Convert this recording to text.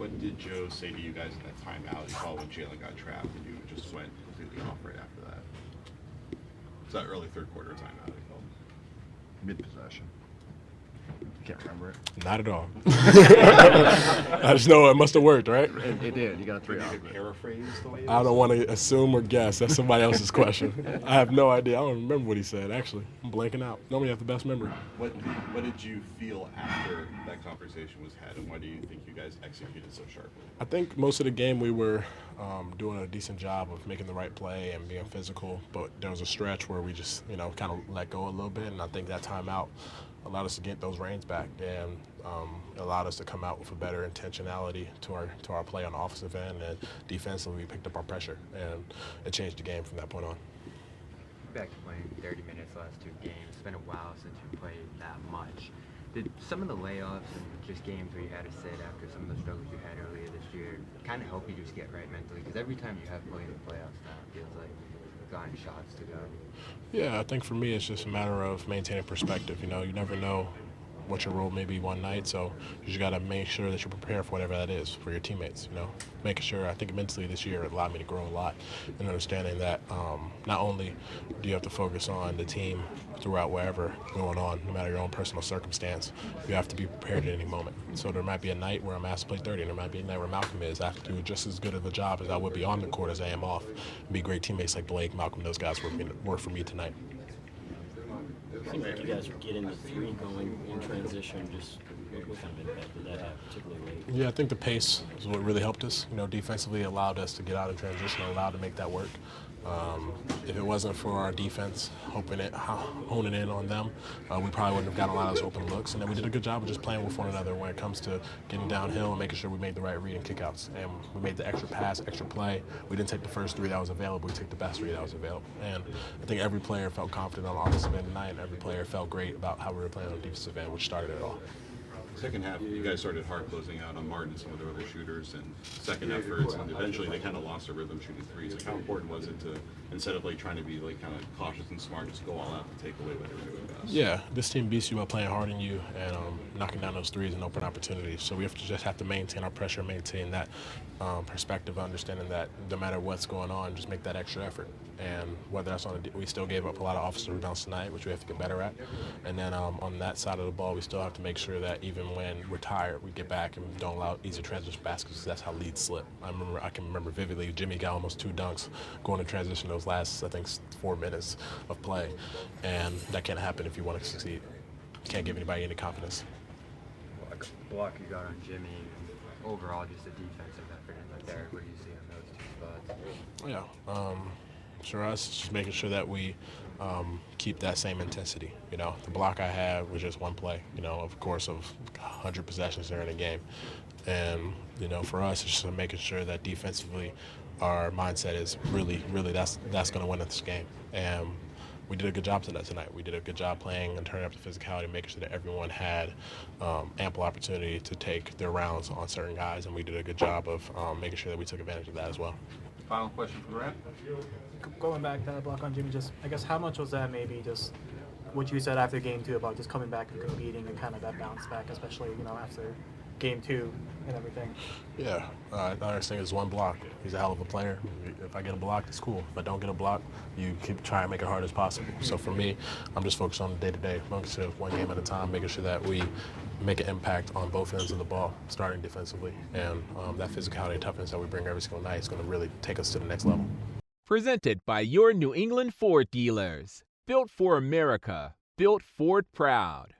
What did Joe say to you guys in that timeout? You saw when Jalen got trapped and you just went completely off right after that. It's that early third quarter timeout, I felt. Mid-possession. Can't remember it. Not at all. I just know it must have worked, right? It did. You got a 3 out. You could paraphrase the way I don't want to assume or guess. That's somebody else's question. I have no idea. I don't remember what he said, actually. I'm blanking out. Normally I have the best memory. What did you feel after that conversation was had, and why do you think you guys executed so sharply? I think most of the game we were doing a decent job of making the right play and being physical, but there was a stretch where we just, kind of let go a little bit, and I think that timeout allowed us to get those reins back and allowed us to come out with a better intentionality to our play on the offensive end, and defensively we picked up our pressure, and it changed the game from that point on. Back to playing 30 minutes last 2 games. It's been a while since you played that much. Did some of the layoffs and just games where you had to sit after some of the struggles you had earlier this year kind of help you just get right mentally? Because every time you have played in the playoffs now, it feels like you've gotten shots to go. Yeah, I think for me it's just a matter of maintaining perspective. You never know what your role may be one night, so you just got to make sure that you're prepared for whatever that is for your teammates. Making sure, I think mentally this year it allowed me to grow a lot in understanding that not only do you have to focus on the team throughout whatever going on, no matter your own personal circumstance, you have to be prepared at any moment. So there might be a night where I'm asked to play 30, and there might be a night where Malcolm is. I have to do just as good of a job as I would be on the court as I am off, and be great teammates like Blake, Malcolm, those guys work for me tonight. It seemed like you guys were getting the 3 going in transition. Just what kind of impact did that have, particularly late? Yeah, I think the pace is what really helped us. Defensively allowed us to get out of transition, allowed to make that work. If it wasn't for our defense honing in on them, we probably wouldn't have gotten a lot of those open looks. And then we did a good job of just playing with one another when it comes to getting downhill and making sure we made the right read and kickouts. And we made the extra pass, extra play. We didn't take the first 3 that was available. We took the best 3 that was available. And I think every player felt confident on the offensive end tonight, and every player felt great about how we were playing on the defensive end, which started it all. Second half, you guys started hard closing out on Martin and some of their other shooters, and second efforts, and eventually they kind of lost their rhythm shooting threes. Like, how important was it to, instead of trying to be kind of cautious and smart, just go all out and take away what they were doing best? Yeah, this team beats you by playing hard on you and knocking down those threes and open opportunities. So we have to maintain our pressure, maintain that perspective, understanding that no matter what's going on, just make that extra effort. And whether that's we still gave up a lot of offensive rebounds tonight, which we have to get better at. And then on that side of the ball, we still have to make sure that even when we're tired, we get back and don't allow easy transition baskets, because that's how leads slip. I can remember vividly, Jimmy got almost 2 dunks going to transition those last, I think, 4 minutes of play. And that can't happen if you want to succeed. You can't give anybody any confidence. Like a block you got on Jimmy, and overall just the defensive effort in the third. What do you see on those 2 spots? Yeah. For us, it's just making sure that we keep that same intensity. The block I had was just one play, of course, of 100 possessions during the game. And, for us, it's just making sure that defensively our mindset is really, that's going to win us this game. And we did a good job tonight. We did a good job playing and turning up the physicality, making sure that everyone had ample opportunity to take their rounds on certain guys, and we did a good job of making sure that we took advantage of that as well. Final question for Brad. Going back to that block on Jimmy, just I guess how much was that maybe just what you said after game 2 about just coming back and competing and kind of that bounce back, especially after game 2 and everything? Yeah, I understand it's one block. He's a hell of a player. If I get a block, it's cool. If I don't get a block, you keep trying to make it hard as possible. So for me, I'm just focused on the day-to-day, focusing one game at a time, making sure that we make an impact on both ends of the ball, starting defensively. And that physicality and toughness that we bring every single night is going to really take us to the next level. Presented by your New England Ford dealers. Built for America. Built Ford proud.